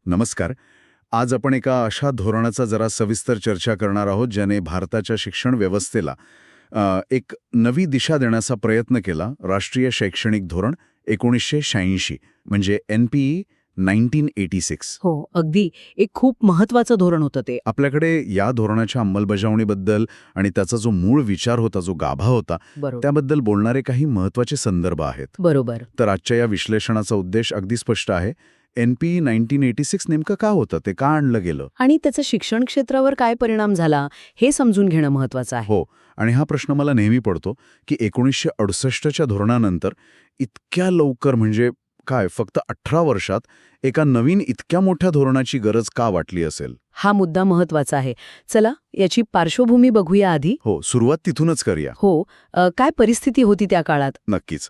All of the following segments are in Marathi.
नमस्कार. आज आपण एका अशा धोरणाचा जरा सविस्तर चर्चा करणार आहोत ज्याने भारताच्या शिक्षण व्यवस्थेला एक नवी दिशा देण्याचा प्रयत्न केला. राष्ट्रीय शैक्षणिक धोरण 1986 म्हणजे NPE 1986. हो, अगदी. एक खूप महत्वाचं धोरण होतं ते. आपल्याकडे या धोरणाच्या अंमलबजावणीबद्दल आणि त्याचा जो मूळ विचार होता, जो गाभा होता, बरोबर. त्याबद्दल बोलणारे काही महत्वाचे संदर्भ आहेत. बरोबर. तर आजच्या या विश्लेषणाचा उद्देश अगदी स्पष्ट आहे. NPE 1986 नेमकं का होतं, ते का आणलं गेलं? आणि त्याचा शिक्षण क्षेत्रावर काय परिणाम झाला हे समजून घेणं महत्वाचं आहे. हो, आणि हा प्रश्न मला नेहमी पडतो की 1968च्या धोरणानंतर इतक्या लवकर म्हणजे काय फक्त 18 वर्षात एका नवीन इतक्या मोठ्या धोरणाची गरज का वाटली असेल? हा मुद्दा महत्वाचा आहे. चला याची पार्श्वभूमी बघूया आधी. हो, सुरुवात तिथूनच करूया. हो, काय परिस्थिती होती त्या काळात? नक्कीच.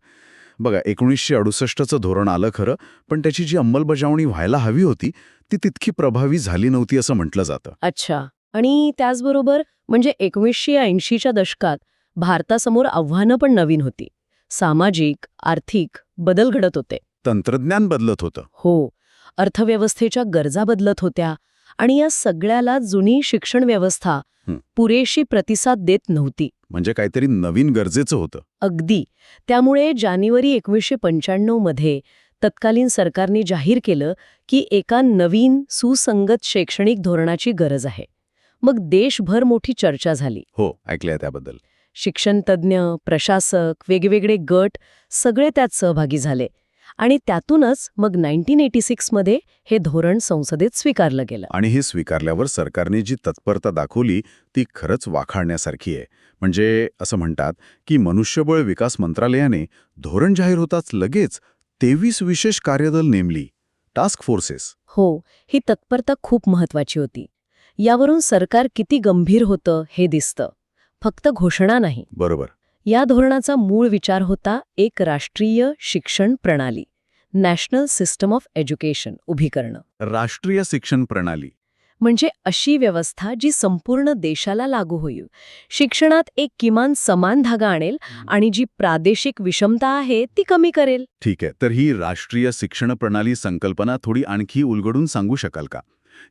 बघा, 1968चं धोरण आलं खरं, पण त्याची जी अंमलबजावणी व्हायला हवी होती ती तितकी प्रभावी झाली नव्हती असं म्हटलं जातं. अच्छा. आणि त्याचबरोबर म्हणजे 1980च्या दशकात भारतासमोर आव्हानं पण नवीन होती. सामाजिक, आर्थिक बदल घडत होते. तंत्रज्ञान बदलत होतं. हो, अर्थव्यवस्थेच्या गरजा बदलत होत्या आणि या सगळ्याला जुनी शिक्षण व्यवस्था पुरेशी प्रतिसाद देत नव्हती. म्हणजे काहीतरी नवीन गरजेचं होतं. अगदी. त्यामुळे जानेवारी 1995 मध्ये तत्कालीन सरकारने जाहीर केलं की एका नवीन सुसंगत शैक्षणिक धोरणाची गरज आहे. मग देशभर मोठी चर्चा झाली. हो, ऐकलंय त्याबद्दल. शिक्षणतज्ज्ञ, प्रशासक, वेगवेगळे गट सगळे त्यात सहभागी झाले आणि त्यातूनच मग 1986 मध्ये हे धोरण संसदेत स्वीकारलं गेलं. आणि हे स्वीकारल्यावर सरकारने जी तत्परता दाखवली ती खरंच वाखाणण्यासारखी आहे. म्हणजे असं म्हणतात की मनुष्यबळ विकास मंत्रालयाने धोरण जाहीर होताच लगेच 23 विशेष कार्यदल नेमली, टास्क फोर्सेस. हो, ही तत्परता खूप महत्वाची होती. यावरून सरकार किती गंभीर होतं हे दिसतं. फक्त घोषणा नाही. बरोबर. या धोरणाचा मूळ विचार होता एक राष्ट्रीय शिक्षण प्रणाली, नॅशनल सिस्टम ऑफ एज्युकेशन उभी करणं. राष्ट्रीय शिक्षण प्रणाली म्हणजे अशी व्यवस्था जी संपूर्ण देशाला लागू होईल, शिक्षणात एक किमान समान धागा आणेल आणि जी प्रादेशिक विषमता आहे ती कमी करेल. ठीक आहे. तर ही राष्ट्रीय शिक्षण प्रणाली संकल्पना थोडी आणखी उलगडून सांगू शकाल का?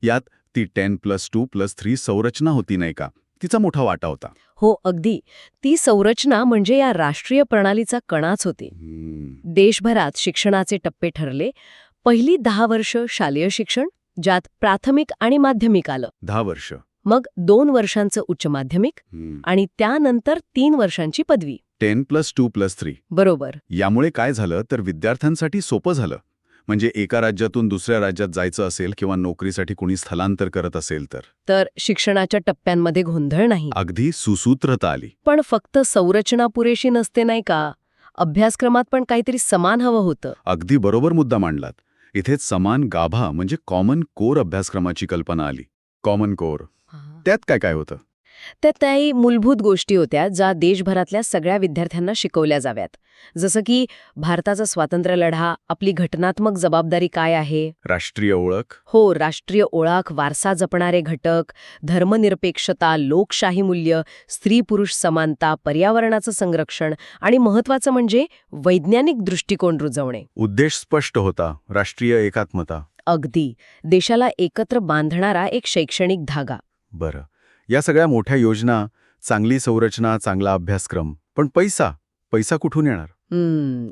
यात ती 10+2+3 संरचना होती नाही का? तिचा मोठा वाटा होता. हो, अगदी. ती संरचना म्हणजे या राष्ट्रीय प्रणालीचा कणाच होती. देशभरात शिक्षणाचे टप्पे ठरले. पहिली 10 वर्ष शालेय शिक्षण, ज्यात प्राथमिक आणि माध्यमिक आलं. 10 वर्ष. मग 2 वर्षांचं उच्च माध्यमिक आणि त्यानंतर 3 वर्षांची पदवी. 10+2+3. बरोबर. यामुळे काय झालं तर विद्यार्थ्यांसाठी सोपं झालं. म्हणजे एका राज्यातून दुसऱ्या राज्यात जायचं असेल किंवा नोकरीसाठी कुणी स्थलांतर करत असेल तर शिक्षणाच्या टप्प्यांमध्ये गोंधळ नाही. अगदी सुसूत्रता आली. पण फक्त संरचना पुरेशी नसते नाही का? अभ्यासक्रमात पण काहीतरी समान हवं होतं. अगदी बरोबर मुद्दा मांडलात. इथेच समान गाभा म्हणजे कॉमन कोर अभ्यासक्रमाची कल्पना आली. Common core. त्यात काय काय होतं? त्यात काही मूलभूत गोष्टी होत्या ज्या देशभरातल्या सगळ्या विद्यार्थ्यांना शिकवल्या जाव्यात. जसं की भारताचा स्वातंत्र्य लढा, आपली घटनात्मक जबाबदारी काय आहे, राष्ट्रीय ओळख. हो, राष्ट्रीय ओळख, वारसा जपणारे घटक, धर्मनिरपेक्षता, लोकशाही मूल्य, स्त्री-पुरुष समानता, पर्यावरणाचं संरक्षण आणि महत्त्वाचं म्हणजे वैज्ञानिक दृष्टिकोन रुजवणे. उद्देश स्पष्ट होता, राष्ट्रीय एकात्मता. अगदी. देशाला एकत्र बांधणारा एक शैक्षणिक धागा. बरं. या सगळ्या मोठ्या योजना, चांगली संरचना, चांगला अभ्यासक्रम, पण पैसा कुठून येणार?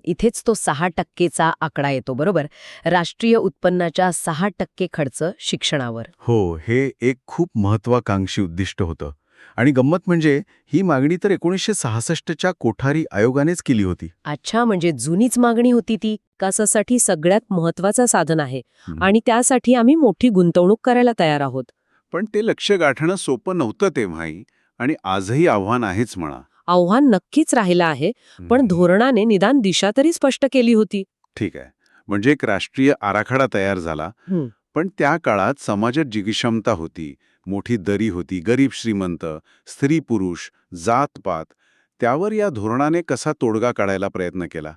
इथेच तो 6%चा आकडा येतो. बरोबर. राष्ट्रीय उत्पन्नाच्या 6% खर्च शिक्षणावर. हो, हे एक खूप महत्वाकांक्षी उद्दिष्ट होतं. आणि गंमत म्हणजे ही मागणी तर 1966च्या कोठारी आयोगानेच केली होती. अच्छा, म्हणजे जुनीच मागणी होती ती. विकासासाठी सगळ्यात महत्वाचं साधन आहे आणि त्यासाठी आम्ही मोठी गुंतवणूक करायला तयार आहोत. पण ते लक्ष्य गाठणं सोपं नव्हतं तेव्हाही, आणि आजही आव्हान आहेच म्हणा. आव्हान नक्कीच राहिलं आहे, पण धोरणाने निदान दिशा तरी स्पष्ट केली होती. ठीक आहे. म्हणजे एक राष्ट्रीय आराखडा तयार झाला. पण त्या काळात समाजात जी विषमता होती, मोठी दरी होती, गरीब श्रीमंत, स्त्री पुरुष, जात-पात, त्यावर या धोरणाने कसा तोडगा काढायला प्रयत्न केला?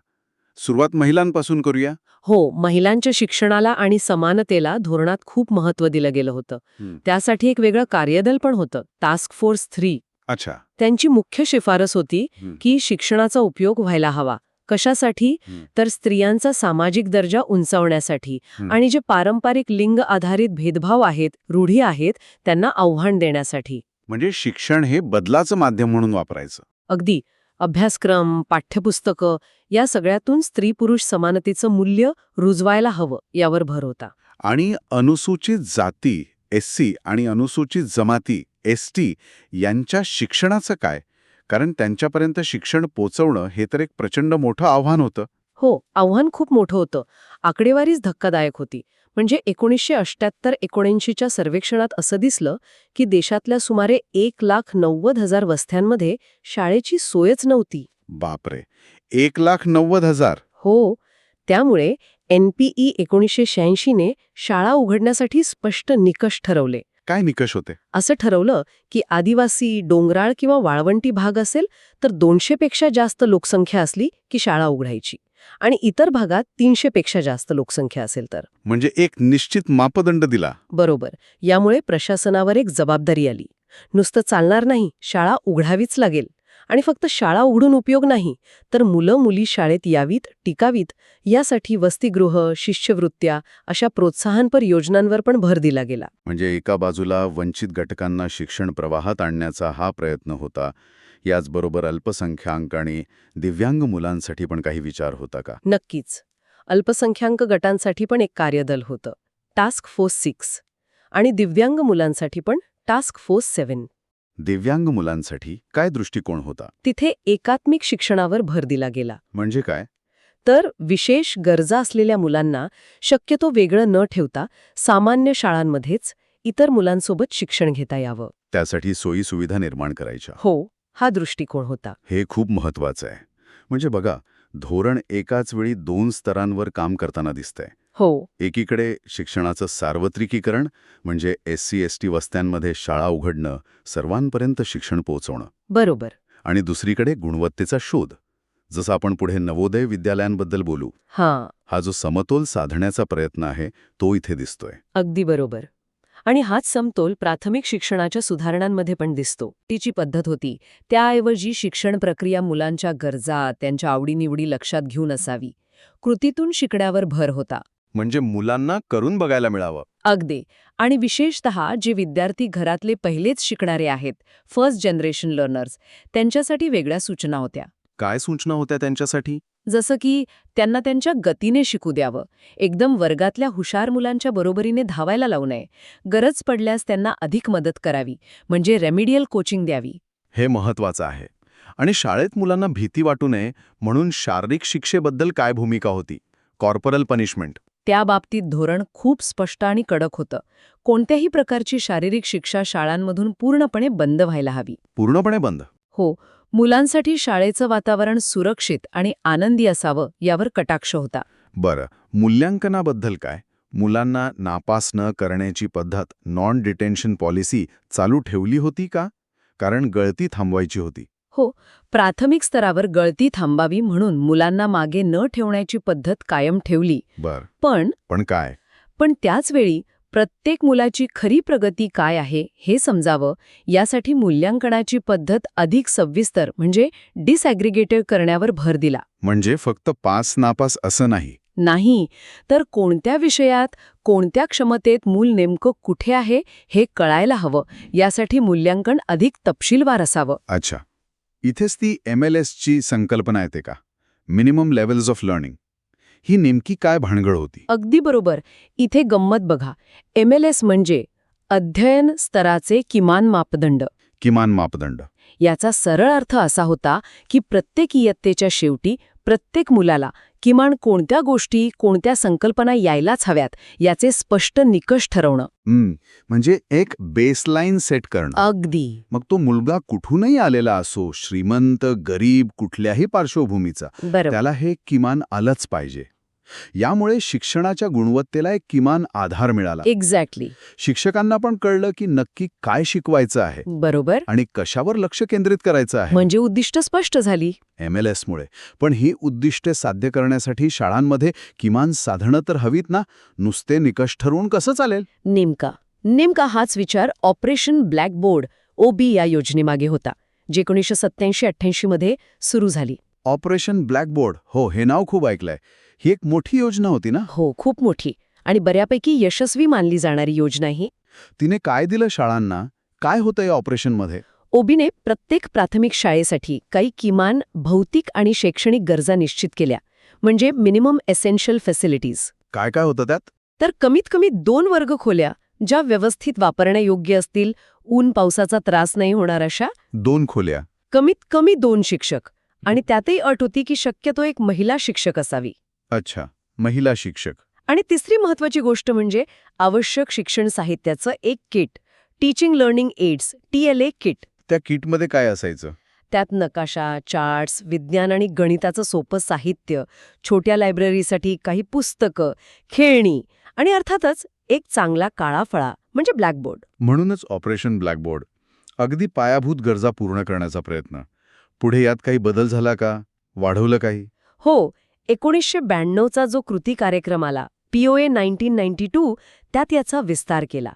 सुरुवात महिलांपासून करूया. हो, महिलांच्या शिक्षणाला आणि समानतेला धोरणात खूप महत्त्व दिलं गेलं होतं. त्यासाठी एक वेगळं कार्यदल पण होतं, टास्क फोर्स 3. अच्छा. त्यांची मुख्य शिफारस होती की शिक्षणाचा उपयोग व्हायला हवा, कशासाठी? तर स्त्रियांचा सामाजिक दर्जा उंचावण्यासाठी आणि जे पारंपरिक लिंग आधारित भेदभाव आहेत, रूढी आहेत, त्यांना आव्हान देण्यासाठी. म्हणजे शिक्षण हे बदलाचं माध्यम म्हणून वापरायचं. अगदी अभ्यासक्रम, पाठ्यपुस्तकं या सगळ्यातून स्त्री-पुरुष समानतेचं मूल्य रुजवायला हवं यावर भर होता. आणि अनुसूचित जाती SC आणि अनुसूचित जमाती ST यांच्या शिक्षणाचं काय? कारण त्यांच्यापर्यंत शिक्षण पोचवणं हे तर एक प्रचंड मोठं आव्हान होतं. हो, आव्हान खूप मोठं होतं. आकडेवारीच धक्कादायक होती. म्हणजे 1978-79च्या सर्वेक्षणात असं दिसलं की देशातल्या सुमारे 1,90,000 वस्त्यांमध्ये शाळेची सोयच नव्हती. बापरे, 1,90,000. हो, त्यामुळे NPE 1986ने शाळा उघडण्यासाठी स्पष्ट निकष ठरवले. काय निकष होते? असं ठरवलं की आदिवासी, डोंगराळ किंवा वाळवंटी भाग असेल तर 200 पेक्षा जास्त लोकसंख्या असली की शाळा उघडायची आणि इतर भागात 300 पेक्षा जास्त लोकसंख्या असेल तर. म्हणजे एक निश्चित मापदंड दिला. बरोबर. यामुळे प्रशासनावर एक जबाबदारी आली. नुसतं चालणार नाही, शाळा उघडावीच लागेल. आणि फक्त शाळा उघडून उपयोग नाही, तर मुलं-मुली शाळेत यावीत, टिकावीत यासाठी वसतिगृह, शिष्यवृत्त्या अशा प्रोत्साहनपर योजनांवर पण भर दिला गेला. म्हणजे एका बाजूला वंचित घटकांना शिक्षण प्रवाहात आणण्याचा हा प्रयत्न होता, याचबरोबर अल्पसंख्याक आणि दिव्यांग मुलांसाठी पण काही विचार होता का? नक्कीच. अल्पसंख्याक गटांसाठी पण एक कार्यदल होतं, टास्क फोर्स 6, आणि दिव्यांग मुलांसाठी पण टास्क फोर्स 7. दिव्यांग मुलांसाठी काय दृष्टिकोन होता? तिथे एकात्मिक शिक्षणावर भर दिला गेला. म्हणजे काय? तर विशेष गरजा असलेल्या मुलांना शक्यतो वेगळं न ठेवता सामान्य शाळांमध्येच इतर मुलांसोबत शिक्षण घेता यावं. त्यासाठी सोयी सुविधा निर्माण करायच्या. हो, हा दृष्टिकोन होता. हे खूप महत्वाचं आहे. म्हणजे बघा, धोरण एकाच वेळी 2 स्तरांवर काम करताना दिसतंय. हो, एकीकडे शिक्षणाचं सार्वत्रिकीकरण, म्हणजे SC-ST वस्त्यांमध्ये शाळा उघडणं, सर्वांपर्यंत शिक्षण पोहोचवणं. बरोबर. आणि दुसरीकडे गुणवत्तेचा शोध. जसं आपण पुढे नवोदय विद्यालयांबद्दल बोलू, हा जो समतोल साधण्याचा प्रयत्न आहे तो इथे दिसतोय. अगदी बरोबर. आणि हाच समतोल प्राथमिक शिक्षणाच्या सुधारणांमध्ये पण दिसतो. तिची पद्धत होती त्याऐवजी शिक्षण प्रक्रिया मुलांच्या गरजा, त्यांच्या आवडीनिवडी लक्षात घेऊन असावी. कृतीतून शिकण्यावर भर होता. म्हणजे मुलांना करून बघायला मिळावं. अगदी. आणि विशेषतः जे विद्यार्थी घरातले पहिलेच शिकणारे आहेत, फर्स्ट जनरेशन लर्नर्स, त्यांच्यासाठी वेगळ्या सूचना होत्या. काय सूचना होत्या त्यांच्यासाठी? जसं की त्यांना त्यांच्या गतीने शिकू द्यावं, एकदम वर्गातल्या हुशार मुलांच्या बरोबरीने धावायला लावू नये, गरज पडल्यास त्यांना अधिक मदत करावी, म्हणजे रेमिडियल कोचिंग द्यावी. हे महत्वाचं आहे. आणि शाळेत मुलांना भीती वाटू नये म्हणून शारीरिक शिक्षेबद्दल काय भूमिका होती? Corporal punishment. त्या बाबतीत धोरण खूप स्पष्ट आणि कडक होतं. कोणत्याही प्रकारची शारीरिक शिक्षा शाळांमधून पूर्णपणे बंद व्हायला हवी. पूर्णपणे बंद? हो. मुलांसाठी शाळेचं वातावरण सुरक्षित आणि आनंदी असावं यावर कटाक्ष होता. बरं, मूल्यांकनाबद्दल काय? मुलांना नापास न करण्याची पद्धत, नॉन डिटेन्शन पॉलिसी चालू ठेवली होती का? कारण गळती थांबवायची होती. हो, प्राथमिक स्तरावर गळती थांबावी म्हणून मुलांना मागे न ठेवण्याची पद्धत कायम ठेवली. बरं. पण काय? पण त्याचवेळी प्रत्येक मुलाची खरी प्रगती काय आहे हे समजावं यासाठी मूल्यांकनाची पद्धत अधिक सविस्तर म्हणजे डिसॅग्रिगेटेड करण्यावर भर दिला. म्हणजे फक्त पास नापास असं नाही, तर कोणत्या विषयात, कोणत्या क्षमतेत मूल नेमकं कुठे आहे हे कळायला हवं, यासाठी मूल्यांकन अधिक तपशीलवार असावं. अच्छा. इथेच ती MLS ची संकल्पना येते का? Minimum levels of learning. ही नेमकी काय भानगड होती? अगदी बरोबर. इथे गंमत बघा. MLS म्हणजे अध्ययन स्तराचे किमान मापदंड. किमान मापदंड. याचा सरळ अर्थ असा होता की प्रत्येक इयत्तेच्या शेवटी प्रत्येक मुलाला किमान कोणत्या गोष्टी, कोणत्या संकल्पना यायलाच हव्यात याचे स्पष्ट निकष ठरवणं. म्हणजे एक बेसलाईन सेट करणं. अगदी. मग तो मुलगा कुठूनही आलेला असो, श्रीमंत, गरीब, कुठल्याही पार्श्वभूमीचा, त्याला हे किमान आलंच पाहिजे. यामुळे शिक्षणाच्या गुणवत्तेला एक किमान आधार मिळाला. एक्झॅक्टली. शिक्षकांना पण कळलं की नक्की काय शिकवायचं आहे. बरोबर. आणि कशावर लक्ष केंद्रित करायचं आहे. म्हणजे उद्दिष्ट स्पष्ट झाली. MLS मुळे. पण ही उद्दिष्टे साध्य करण्यासाठी शाळांमध्ये किमान साधनं तर हवीत ना. नुसते निकष ठरवून कसं चालेल? नेमका हाच विचार ऑपरेशन ब्लॅकबोर्ड OB या योजनेमागे होता, जी 1987-88 मध्ये सुरू झाली. ऑपरेशन ब्लॅकबोर्ड, हो, हे नाव खूप ऐकलंय. ही एक मोठी योजना होती ना? हो, खूप मोठी आणि बऱ्यापैकी यशस्वी मानली जाणारी योजना ही. तिने काय दिलं शाळांना? काय होतं या ऑपरेशनमध्ये? ओबीने प्रत्येक प्राथमिक शाळेसाठी काही किमान भौतिक आणि शैक्षणिक गरजा निश्चित केल्या, म्हणजे मिनिमम एसेन्शियल फॅसिलिटीज. काय काय होतं त्यात? तर कमीत कमी 2 वर्गखोल्या ज्या व्यवस्थित वापरण्यायोग्य असतील, ऊन पावसाचा त्रास नाही होणार अशा, 2 खोल्या. कमीत कमी 2 शिक्षक, आणि त्यातही अट होती की शक्यतो एक महिला शिक्षक असावी. अच्छा, महिला शिक्षक. आणि तिसरी महत्वाची गोष्ट म्हणजे आवश्यक शिक्षण साहित्याचं एक kit, teaching learning aids TLA kit. त्या किटमध्ये काय असायचं? त्यात नकाशा, चार्ट्स, विज्ञान आणि गणिताचं सोपं साहित्य, छोट्या लायब्ररीसाठी काही पुस्तकं, खेळणी आणि अर्थातच एक चांगला काळा फळा म्हणजे ब्लॅकबोर्ड. म्हणूनच ऑपरेशन ब्लॅकबोर्ड. अगदी पायाभूत गरजा पूर्ण करण्याचा प्रयत्न. पुढे यात काही बदल झाला का? वाढवलं काही? हो, 1992चा जो कृती कार्यक्रम आला, POA 1992, त्यात याचा विस्तार केला.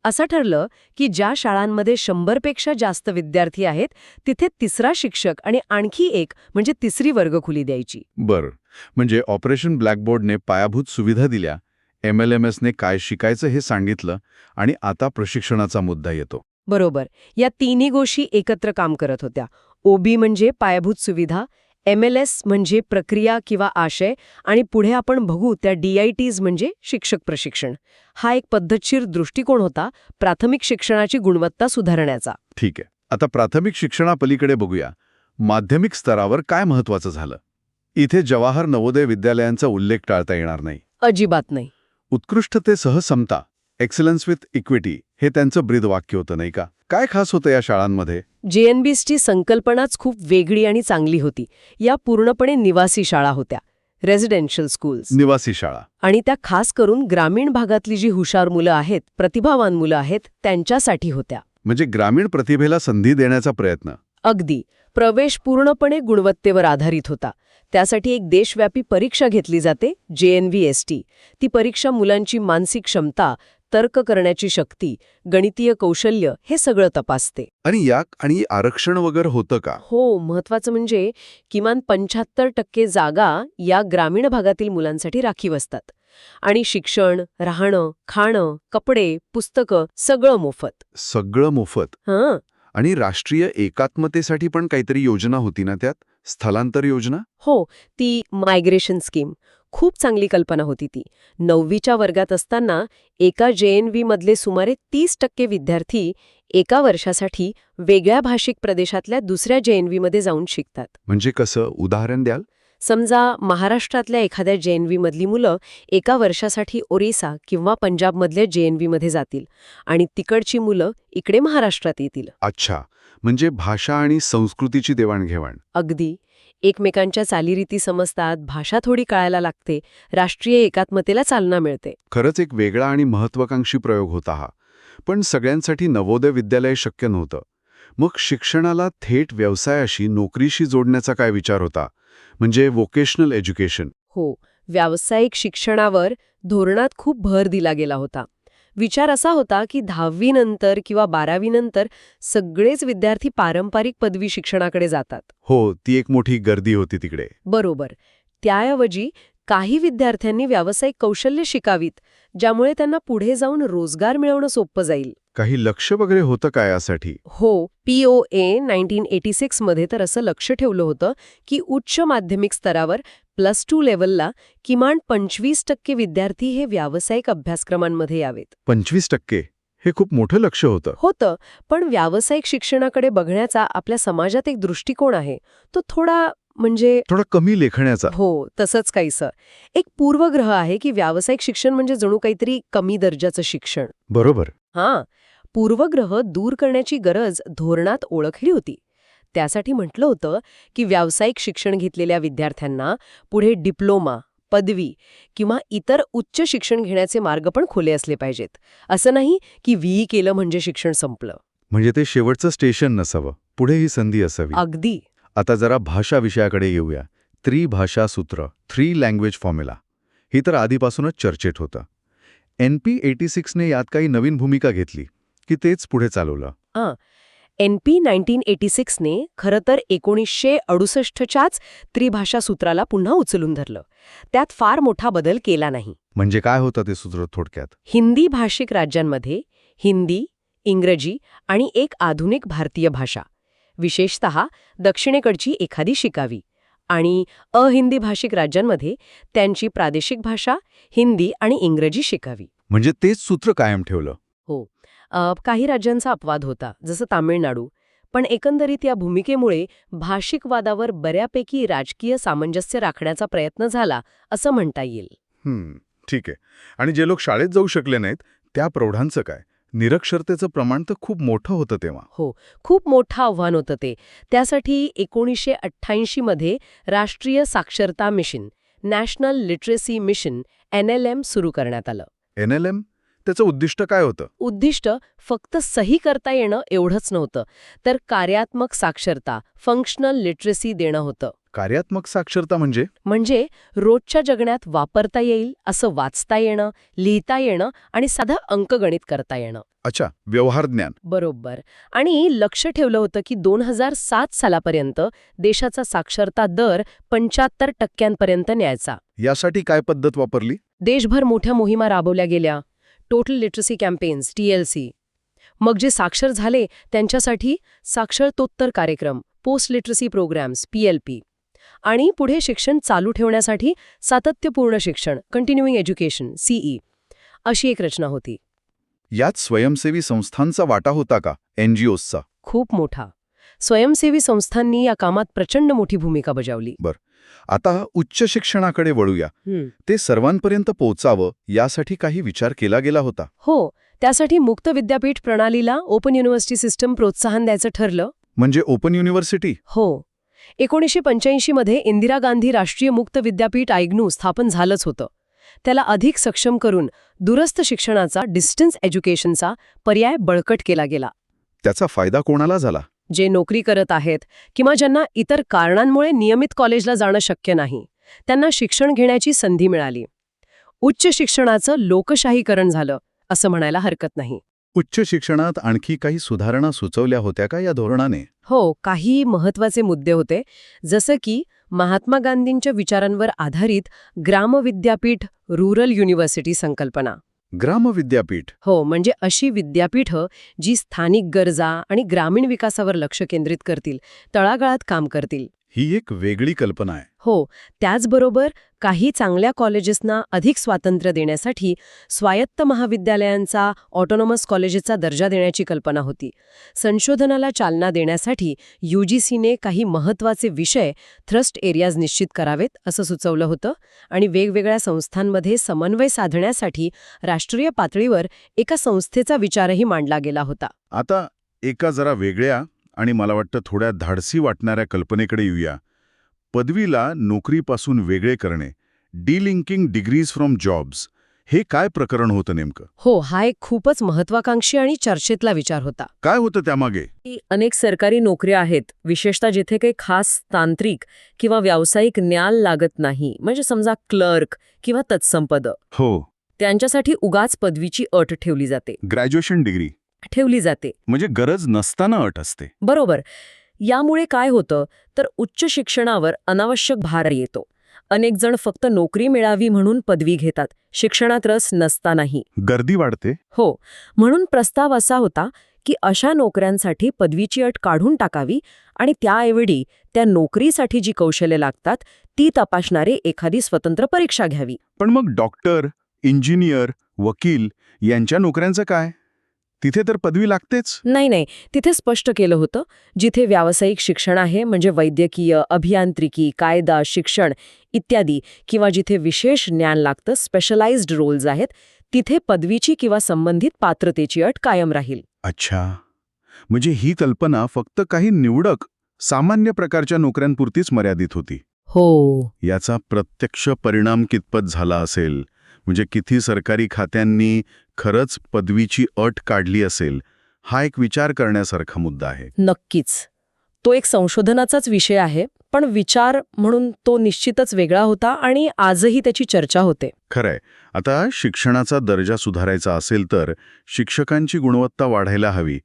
असं ठरलं की ज्या शाळांमध्ये 100पेक्षा जास्त विद्यार्थी आहेत तिथे तिसरा शिक्षक आणि आणखी एक म्हणजे तिसरी वर्गखोली द्यायची. बरं. म्हणजे ऑपरेशन ब्लॅकबोर्डने पायाभूत सुविधा दिल्या, MLMSने काय शिकायचं हे सांगितलं, आणि आता प्रशिक्षणाचा मुद्दा येतो. बरोबर. या तिन्ही गोष्टी एकत्र काम करत होत्या. OB म्हणजे पायाभूत सुविधा, MLS म्हणजे प्रक्रिया किंवा आशय, आणि पुढे आपण बघू त्या DITs म्हणजे शिक्षक प्रशिक्षण. हा एक पद्धतशीर दृष्टिकोन होता प्राथमिक शिक्षणाची गुणवत्ता सुधारण्याचा. ठीक आहे. आता प्राथमिक शिक्षणापलीकडे बघूया. माध्यमिक स्तरावर काय महत्वाचं झालं? इथे जवाहर नवोदय विद्यालयांचा उल्लेख टाळता येणार नाही. अजिबात नाही. उत्कृष्टतेसह समता, एक्सलन्स विथ इक्विटी, हे त्यांचं ब्रीदवाक्य होतं नाही का? काय खास होतं या शाळांमध्ये? JNBSची संकल्पनाच खूप वेगळी आणि चांगली होती. या पूर्णपणे निवासी शाळा होत्या, रेसिडेन्शियल स्कूल्स. निवासी शाळा. आणि त्या खास करून ग्रामीण भागातली जी हुशार मुलं आहेत, प्रतिभावान मुलं आहेत, त्यांच्यासाठी होत्या. म्हणजे ग्रामीण प्रतिभेला संधी देण्याचा प्रयत्न. अगदी. प्रवेश पूर्णपणे गुणवत्तेवर आधारित होता. त्यासाठी एक देशव्यापी परीक्षा घेतली जाते, JNVST. ती परीक्षा मुलांची मानसिक क्षमता, तर्क करण्याची शक्ती, गणितीय कौशल्य हे सगळं तपासते. आणि आरक्षण वगैरे होतं का? हो, महत्वाचं म्हणजे किमान 75% जागा या ग्रामीण भागातील मुलांसाठी राखीव असतात. आणि शिक्षण, राहणं, खाणं, कपडे, पुस्तकं सगळं मोफत. सगळं मोफत. हं. आणि राष्ट्रीय एकात्मतेसाठी पण काहीतरी योजना होती ना त्यात? स्थलांतर योजना? हो, ती मायग्रेशन स्कीम. खूप चांगली कल्पना होती ती. 9वीच्या वर्गात असताना एका JNV मधले सुमारे 30% विद्यार्थी एका वर्षासाठी वेगळ्या भाषिक प्रदेशातल्या दुसऱ्या JNV मध्ये जाऊन शिकतात. म्हणजे कसं? उदाहरण द्याल? समजा महाराष्ट्रातल्या एखाद्या JNV मधली मुलं एका वर्षासाठी ओरिसा किंवा पंजाबमधल्या JNV मध्ये जातील आणि तिकडची मुलं इकडे महाराष्ट्रात येतील. अच्छा, म्हणजे भाषा आणि संस्कृतीची देवाणघेवाण. अगदी. एकमेकांच्या चालीरीती समजतात, भाषा थोडी कळायला लागते, राष्ट्रीय एकात्मतेला चालना मिळते. खरंच एक वेगळा आणि महत्वाकांक्षी प्रयोग होता हा. पण सगळ्यांसाठी नवोदय विद्यालय शक्य नव्हतं. मग शिक्षणाला थेट व्यवसायाशी, नोकरीशी जोडण्याचा काय विचार होता? म्हणजे व्होकेशनल एज्युकेशन. हो, व्यावसायिक शिक्षणावर धोरणात खूप भर दिला गेला होता. विचार असा होता की 10वी नंतर किंवा 12वी नंतर सगळेच विद्यार्थी पारंपरिक पदवी शिक्षणाकडे जातात. हो, ती एक मोठी गर्दी होती तिकडे. बरोबर. त्याऐवजी काही विद्यार्थ्यांनी व्यावसायिक कौशल्य शिकावीत, ज्यामुळे त्यांना पुढे जाऊन रोजगार मिळवणं सोपं जाईल. काही लक्ष वगैरे होतं का यासाठी? हो, POA 1986 मध्ये तर असं लक्ष ठेवलं होतं की उच्च माध्यमिक स्तरावर +2 लेव्हलला किमान 25% विद्यार्थी हे व्यावसायिक अभ्यासक्रमांमध्ये यावेत. 25%? हे खूप मोठं लक्ष होतं. होतं, पण व्यावसायिक शिक्षणाकडे बघण्याचा आपल्या समाजात एक दृष्टिकोन आहे, तो थोडा कमी लेखण्याचा. हो, तसंच काहीसं. एक पूर्वग्रह आहे की व्यावसायिक शिक्षण म्हणजे जणू काहीतरी कमी दर्जाचं शिक्षण. बरोबर. हां, पूर्वग्रह दूर करण्याची गरज धोरणात ओळखली होती. त्यासाठी म्हटलं होतं की व्यावसायिक शिक्षण घेतलेल्या विद्यार्थ्यांना पुढे डिप्लोमा, पदवी किंवा इतर उच्च शिक्षण घेण्याचे मार्ग पण खुले असले पाहिजेत. असं नाही की VE केलं म्हणजे शिक्षण संपलं. म्हणजे ते शेवटचं स्टेशन नसावं, पुढे ही संधी असावी. अगदी. आता जरा भाषा विषयाकडे येऊया. त्रिभाषा सूत्र, 3 लँग्वेज फॉर्म्युला. ही तर आधीपासूनच चर्चेत होतं. NP 86ने यात काही नवीन भूमिका घेतली की तेच पुढे चालवलं? NP 1986ने खरं तर 1968च्याच त्रिभाषा सूत्राला पुन्हा उचलून धरलं. त्यात फार मोठा बदल केला नाही. म्हणजे काय होतं ते सूत्र थोडक्यात? हिंदी भाषिक राज्यांमध्ये हिंदी, इंग्रजी आणि एक आधुनिक भारतीय भाषा, विशेषतः दक्षिणेकडची एखादी शिकावी, आणि अहिंदी भाषिक राज्यांमध्ये त्यांची प्रादेशिक भाषा हिंदी आणि इंग्रजी शिकावी. म्हणजे तेच सूत्र कायम ठेवलं? हो. काही राज्यांचा अपवाद होता, जसं तामिळनाडू. पण एकंदरीत या भूमिकेमुळे भाषिक वादावर बऱ्यापैकी राजकीय सामंजस्य राखण्याचा प्रयत्न झाला, असं म्हणता येईल. ठीक आहे. आणि जे लोक शाळेत जाऊ शकले नाहीत त्या प्रौढांचं काय? निरक्षरतेचं प्रमाण तर खूप मोठं होतं तेव्हा. हो, खूप मोठं आव्हान होतं ते. त्यासाठी 1988 मध्ये राष्ट्रीय साक्षरता mission, national literacy mission, NLM सुरू करण्यात आलं. NLM? त्याचं उद्दिष्ट काय होतं? उद्दिष्ट फक्त सही करता येणं एवढंच नव्हतं, तर कार्यात्मक साक्षरता, फंक्शनल लिटरेसी देणं होतं. कार्यात्मक साक्षरता म्हणजे रोजच्या जगण्यात वापरता येईल असं वाचता येणं, लिहिता येणं आणि साधं अंकगणित करता येणं. अच्छा, व्यवहार ज्ञान. बरोबर. आणि लक्ष ठेवलं होतं की 2007 सालापर्यंत देशाचा साक्षरता दर 75% न्यायचा. यासाठी काय पद्धत वापरली? देशभर मोठ्या मोहिमा राबवल्या गेल्या. Total literacy campaigns, TLC. मग जे साक्षर झाले त्यांच्यासाठी साक्षरतोत्तर कार्यक्रम, पोस्ट लिटरसी प्रोग्राम्स, PLP. आणि पुढे शिक्षण चालू ठेवण्यासाठी सातत्यपूर्ण शिक्षण, कंटिन्युइंग एज्युकेशन, CE. अशी एक रचना होती. यात स्वयंसेवी संस्थांचा वाटा होता का? NGOsचा? खूप मोठा. स्वयंसेवी संस्थांनी या कामात प्रचंड मोठी भूमिका बजावली. आता उच्च शिक्षणाकडे वळूया. ते सर्वांपर्यंत पोहोचावं यासाठी काही विचार केला गेला होता? हो, त्यासाठी मुक्त विद्यापीठ प्रणालीला, ओपन युनिव्हर्सिटी सिस्टम प्रोत्साहन द्यायचं ठरलं. म्हणजे ओपन युनिव्हर्सिटी? हो. 1985 मध्ये इंदिरा गांधी राष्ट्रीय मुक्त विद्यापीठ IGNOU स्थापन झालंच होतं. त्याला अधिक सक्षम करून दूरस्थ शिक्षणाचा, डिस्टन्स एज्युकेशनचा पर्याय बळकट केला गेला. त्याचा फायदा कोणाला झाला? जे नोकरी करत आहेत किंवा ज्यांना इतर कारणांमुळे नियमित कॉलेजला जाणं शक्य नाही, त्यांना शिक्षण घेण्याची संधी मिळाली. उच्च शिक्षणाचं लोकशाहीकरण झालं असं म्हणायला हरकत नाही. उच्च शिक्षणात आणखी काही सुधारणा सुचवल्या होत्या का या धोरणाने? हो, काही महत्त्वाचे मुद्दे होते, जसं की महात्मा गांधींच्या विचारांवर आधारित ग्रामविद्यापीठ, रूरल युनिव्हर्सिटी संकल्पना. ग्रामविद्यापीठ? हो, म्हणजे अशी विद्यापीठं जी स्थानिक गरजा आणि ग्रामीण विकासावर लक्ष केंद्रित करतील, तळागाळात काम करतील. ही एक वेगळी कल्पना आहे. हो, त्याचबरोबर काही चांगल्या कॉलेजेसना अधिक स्वातंत्र्य देण्यासाठी स्वायत्त महाविद्यालयांचा, ऑटोनॉमस कॉलेजेसचा दर्जा देण्याची कल्पना होती. संशोधनाला चालना देण्यासाठी UGCने काही महत्त्वाचे विषय, थ्रस्ट एरियाज निश्चित करावेत असं सुचवलं होतं. आणि वेगवेगळ्या संस्थांमध्ये समन्वय साधण्यासाठी राष्ट्रीय पातळीवर एका संस्थेचा विचारही मांडला गेला होता. आता एका जरा वेगळ्या आणि मला वाटतं थोड्या धाडसी वाटणाऱ्या कल्पनेकडे येऊया. पदवीला नोकरीपासून वेगळे करणे, डिलिंकिंग डिग्रीज फ्रॉम जॉब्स. हे काय प्रकरण होतं नेमकं? हो, हा एक खूपच महत्वाकांक्षी आणि चर्चेतला विचार होता. काय होतं त्यामागे? अनेक सरकारी नोकऱ्या आहेत, विशेषतः जिथे काही खास तांत्रिक किंवा व्यावसायिक ज्ञान लागत नाही, म्हणजे समजा क्लर्क किंवा तत्सम पदं. हो. त्यांच्यासाठी उगाच पदवीची अट ठेवली जाते. ग्रॅज्युएशन डिग्री ठेवली जाते. म्हणजे गरज नसताना अट असते. बरोबर. यामुळे काय होतं तर उच्च शिक्षणावर अनावश्यक भार येतो. अनेक जण फक्त नोकरी मिळावी म्हणून पदवी घेतात, शिक्षणात रस नसतानाही. गर्दी वाढते. हो, म्हणून प्रस्ताव असा होता की अशा नोकऱ्यांसाठी पदवीची अट काढून टाकावी आणि त्याऐवजी त्या नोकरीसाठी जी कौशल्ये लागतात ती तपासणारी एखादी स्वतंत्र परीक्षा घ्यावी. पण मग डॉक्टर, इंजिनियर, वकील यांच्या नोकऱ्यांचं काय? तिथे तर पदवी लागतेच. नाही, तिथे स्पष्ट केलं होतं जिथे व्यावसायिक शिक्षण आहे, म्हणजे वैद्यकीय, अभियांत्रिकी, कायदा, शिक्षण इत्यादी, किंवा जिथे विशेष ज्ञान लागतं, स्पेशलाइज्ड रोल्स आहेत, तिथे पदवीची किंवा संबंधित पात्रतेची अट कायम राहील. अच्छा, म्हणजे ही कल्पना फक्त काही निवडक, सामान्य प्रकारच्या नोकऱ्यांपुरतीच मर्यादित होती. हो. याचा प्रत्यक्ष परिणाम कितपत झाला असेल? म्हणजे किती सरकारी खात्यांनी खरंच पदवीची अट काढली असेल, हा एक विचार करण्यासारखा मुद्दा आहे. नक्कीच. तो एक संशोधनाचाच विषय आहे, पण विचार म्हणून तो निश्चितच वेगळा होता आणि आजही त्याची चर्चा होते. खरंय. आता शिक्षणाचा दर्जा सुधारायचा असेल तर शिक्षकांची गुणवत्ता वाढायला हवी.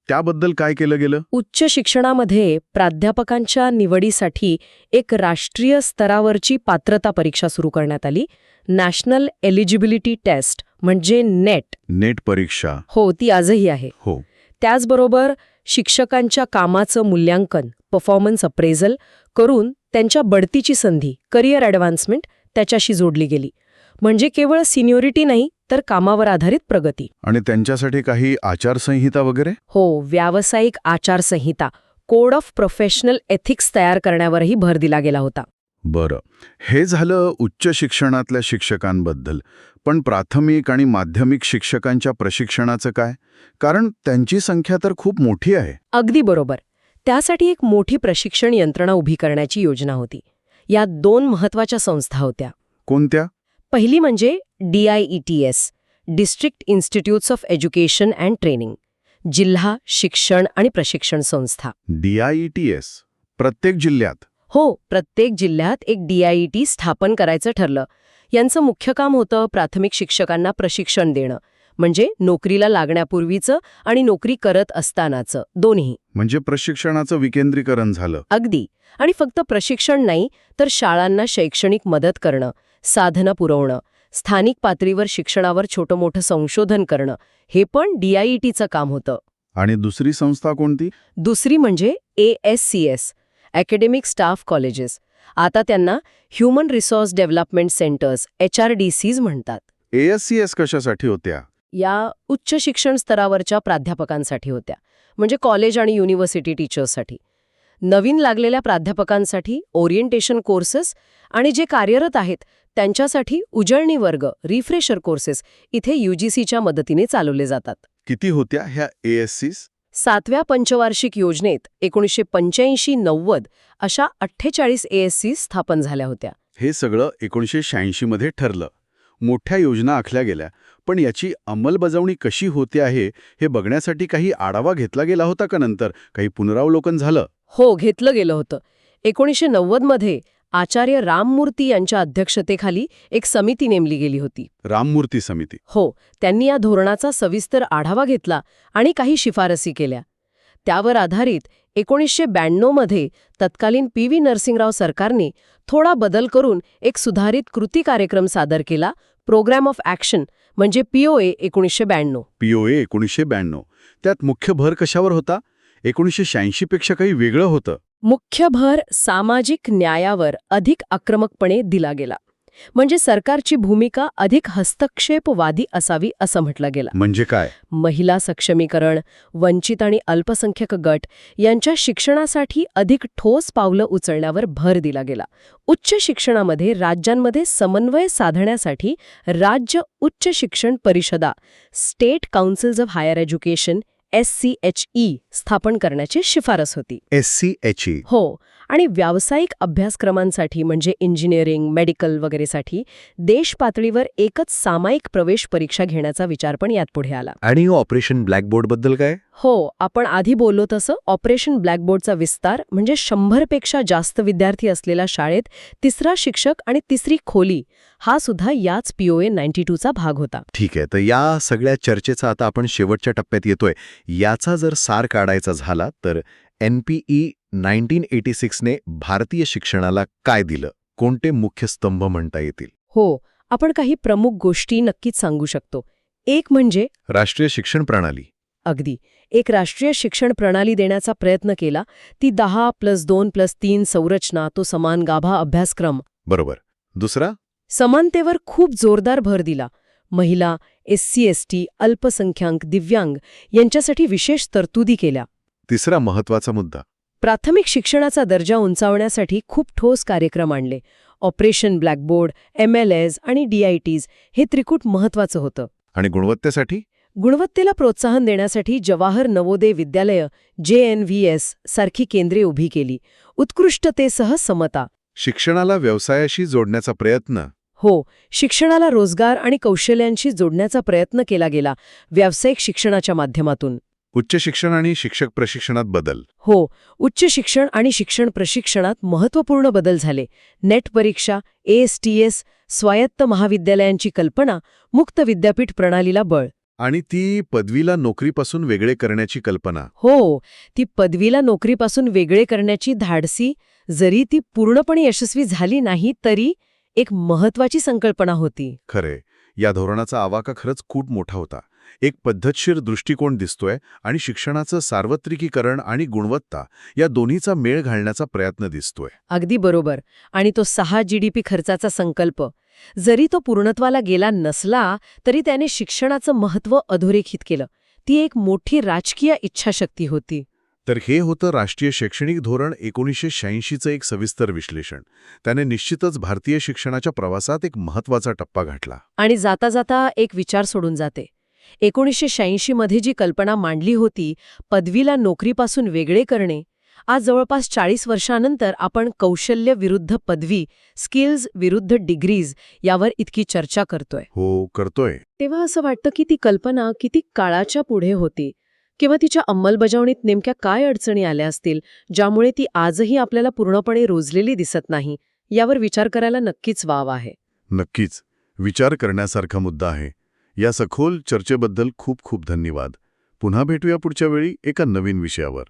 त्याबद्दल काय केलं गेलं? उच्च शिक्षणामध्ये प्राध्यापकांच्या निवडीसाठी एक राष्ट्रीय स्तरावरची पात्रता परीक्षा सुरू करण्यात आली. नॅशनल एलिजिबिलिटी टेस्ट म्हणजे नेट. नेट परीक्षा. हो, ती आजही आहे. हो. त्याचबरोबर शिक्षकांच्या कामाचं मूल्यांकन, परफॉर्मन्स अप्रेझल करून त्यांच्या बढतीची संधी, करिअर ॲडव्हान्समेंट त्याच्याशी जोडली गेली. म्हणजे केवळ सिनियरिटी नाही, तर कामावर आधारित प्रगती. आणि त्यांच्यासाठी काही आचारसंहिता वगैरे? हो, व्यावसायिक आचारसंहिता, कोड ऑफ प्रोफेशनल एथिक्स तयार करण्यावरही भर दिला गेला होता. बरं, हे झालं उच्च शिक्षणातल्या शिक्षकांबद्दल. पण प्राथमिक आणि माध्यमिक शिक्षकांच्या प्रशिक्षणाचं काय? कारण त्यांची संख्या तर खूप मोठी आहे. अगदी बरोबर. त्यासाठी एक मोठी प्रशिक्षण यंत्रणा उभी करण्याची योजना होती. यात 2 महत्वाच्या संस्था होत्या. कोणत्या? पहिली म्हणजे DIETS, district institutes of education and training, जिल्हा शिक्षण आणि प्रशिक्षण संस्था. DIETS प्रत्येक जिल्ह्यात? हो, प्रत्येक जिल्ह्यात एक DIET स्थापन करायचं ठरलं. यांचं मुख्य काम होतं प्राथमिक शिक्षकांना प्रशिक्षण देणं, म्हणजे नोकरीला लागण्यापूर्वीचं आणि नोकरी करत असतानाचं दोन्ही. म्हणजे प्रशिक्षणाचं विकेंद्रीकरण झालं. अगदी. आणि फक्त प्रशिक्षण नाही, तर शाळांना शैक्षणिक मदत करणं, साधनं पुरवणं, स्थानिक पातळीवर शिक्षणावर छोटं मोठं संशोधन करणं, हे पण DIETचं काम होतं. आणि दुसरी संस्था कोणती? दुसरी म्हणजे ASCS, अकॅडमिक स्टाफ कॉलेजेस. आता त्यांना human resource development centres, HRDCs म्हणतात. ASCS कशासाठी होत्या? या उच्च शिक्षण स्तरावरच्या प्राध्यापकांसाठी होत्या, म्हणजे कॉलेज आणि युनिव्हर्सिटी टीचर्ससाठी. नवीन लागलेल्या प्राध्यापकांसाठी ओरिएंटेशन कोर्सेस आणि जे कार्यरत आहेत त्यांच्यासाठी उजळणी वर्ग, रिफ्रेशर कोर्सेस इथे UGCच्या मदतीने चालवले जातात. किती होत्या ह्या ASCs? 7व्या पंचवार्षिक योजनेत 1985-90 अशा 48 ASCs स्थापन झाल्या होत्या. हे सगळं 1986 मध्ये ठरलं. मोठ्या योजना आखल्या गेल्या, पण याची अंमलबजावणी कशी होते आहे हे बघण्यासाठी काही आढावा घेतला गेला होता का? नंतर काही पुनरावलोकन झालं? हो, घेतलं गेलं होतं. 1990 मध्ये आचार्य राममूर्ती यांच्या अध्यक्षतेखाली एक समिती नेमली गेली होती. राममूर्ती समिती? हो, त्यांनी या धोरणाचा सविस्तर आढावा घेतला आणि काही शिफारसी केल्या. त्यावर आधारित 1992 मध्ये तत्कालीन PV नरसिंगराव सरकारने थोडा बदल करून एक सुधारित कृती कार्यक्रम सादर केला, प्रोग्राम ऑफ ॲक्शन म्हणजे POA 1992. POA 1992. त्यात मुख्य भर कशावर होता? 1986 पेक्षा काही वेगळं होतं. मुख्य भर सामाजिक न्यायावर अधिक आक्रमकपणे दिला गेला. म्हणजे सरकारची भूमिका अधिक हस्तक्षेपवादी असावी असं म्हटलं गेलं. म्हणजे काय? महिला सक्षमीकरण, वंचित आणि अल्पसंख्याक गट यांच्या शिक्षणासाठी अधिक ठोस पावलं उचलण्यावर भर दिला गेला. उच्च शिक्षणामध्ये राज्यांमध्ये समन्वय साधण्यासाठी राज्य उच्च शिक्षण परिषदा, state councils of higher education SCHE स्थापन करण्याची शिफारस होती. SCHE? हो. आणि व्यावसायिक अभ्यासक्रमांसाठी म्हणजे इंजिनिअरिंग, मेडिकल वगैरेसाठी देश पातळीवर एकच सामायिक प्रवेश परीक्षा घेण्याचा विचार पण यात पुढे आला. आणि ऑपरेशन ब्लॅकबोर्ड बद्दल काय? हो, आपण आधी बोललो तसं ऑपरेशन ब्लॅकबोर्डचा विस्तार म्हणजे 100 पेक्षा जास्त विद्यार्थी असलेल्या शाळेत तिसरा शिक्षक आणि तिसरी खोली हा सुद्धा याच POA 92चा भाग होता. ठीक आहे, तर या सगळ्या चर्चेचा आता आपण शेवटच्या टप्प्यात येतोय. याचा जर सार काढायचा झाला तर NPE 1986 ने भारतीय शिक्षणाला काय दिलं? कोणते मुख्य स्तंभ म्हणता येतील? हो, आपण काही प्रमुख गोष्टी नक्कीच सांगू शकतो. एक म्हणजे राष्ट्रीय शिक्षण प्रणाली. अगदी एक राष्ट्रीय शिक्षण प्रणाली देण्याचा प्रयत्न केला. ती 10+2+3 संरचना, तो समान गाभा अभ्यासक्रम. बरोबर. दुसरा? समानतेवर खूप जोरदार भर दिला. महिला, SC/ST, अल्पसंख्याक, दिव्यांग यांच्यासाठी विशेष तरतुदी केल्या. तिसरा महत्वाचा मुद्दा? प्राथमिक शिक्षणाचा दर्जा उंचावण्यासाठी खूप ठोस कार्यक्रम आणले. ऑपरेशन ब्लॅकबोर्ड, MLS आणि DITs हे त्रिकूट महत्वाचं होतं. आणि गुणवत्तेसाठी? गुणवत्तेला प्रोत्साहन देण्यासाठी जवाहर नवोदय विद्यालय JNVS सारखी केंद्रे उभी केली. उत्कृष्टतेसह समता. शिक्षणाला व्यवसायाशी जोडण्याचा प्रयत्न? हो, शिक्षणाला रोजगार आणि कौशल्यांशी जोडण्याचा प्रयत्न केला गेला व्यावसायिक शिक्षणाच्या माध्यमातून. उच्च शिक्षण आणि शिक्षक प्रशिक्षणात बदल? हो, उच्च शिक्षण आणि शिक्षण प्रशिक्षणात महत्त्वपूर्ण बदल झाले. नेट परीक्षा, ASTS, स्वायत्त महाविद्यालयांची कल्पना, मुक्त विद्यापीठ प्रणालीला बळ. आणि ती पदवीला नोकरीपासून वेगळे करण्याची कल्पना. हो, ती पदवीला नोकरीपासून वेगळे करण्याची धाडसी, जरी ती पूर्णपणे यशस्वी झाली नाही तरी एक महत्वाची संकल्पना होती. खरे, या धोरणाचा आवाका खरंच खूप मोठा होता. एक पद्धतशीर दृष्टिकोन दिसतोय आणि शिक्षणाचं सार्वत्रिकीकरण आणि गुणवत्ता या दोन्हीचा मेळ घालण्याचा प्रयत्न दिसतोय. अगदी बरोबर. आणि तो 6 GDP खर्चाचा संकल्प, जरी तो पूर्णत्वाला गेला नसला तरी त्याने शिक्षणाचं महत्त्व अधोरेखित केलं. ती एक मोठी राजकीय इच्छाशक्ती होती. तर हे होतं राष्ट्रीय शैक्षणिक धोरण 1986चं एक सविस्तर विश्लेषण. त्याने निश्चितच भारतीय शिक्षणाच्या प्रवासात एक महत्त्वाचा टप्पा गाठला. आणि जाता जाता एक विचार सोडून जाते. 1986 मध्ये जी कल्पना मांडली होती, पदवीला नोकरीपासून वेगळे करणे, आज जवळपास 40 वर्षांनंतर आपण कौशल्य विरुद्ध पदवी, स्किल्स विरुद्ध डिग्रीज यावर इतकी चर्चा करतोय. हो, करतोय. तेव्हा असं वाटतं की ती कल्पना किती काळाच्या पुढे होती किंवा तिच्या अंमलबजावणीत नेमक्या काय अडचणी आल्या असतील, ज्यामुळे ती आजही आपल्याला पूर्णपणे रुजलेली दिसत नाही. यावर विचार करायला नक्कीच वाव आहे. नक्कीच. विचार करण्यासारखा मुद्दा आहे. या सखोल चर्चेबद्दल खूप खूप धन्यवाद. पुन्हा भेटूया पुढच्या वेळी एका नवीन विषयावर.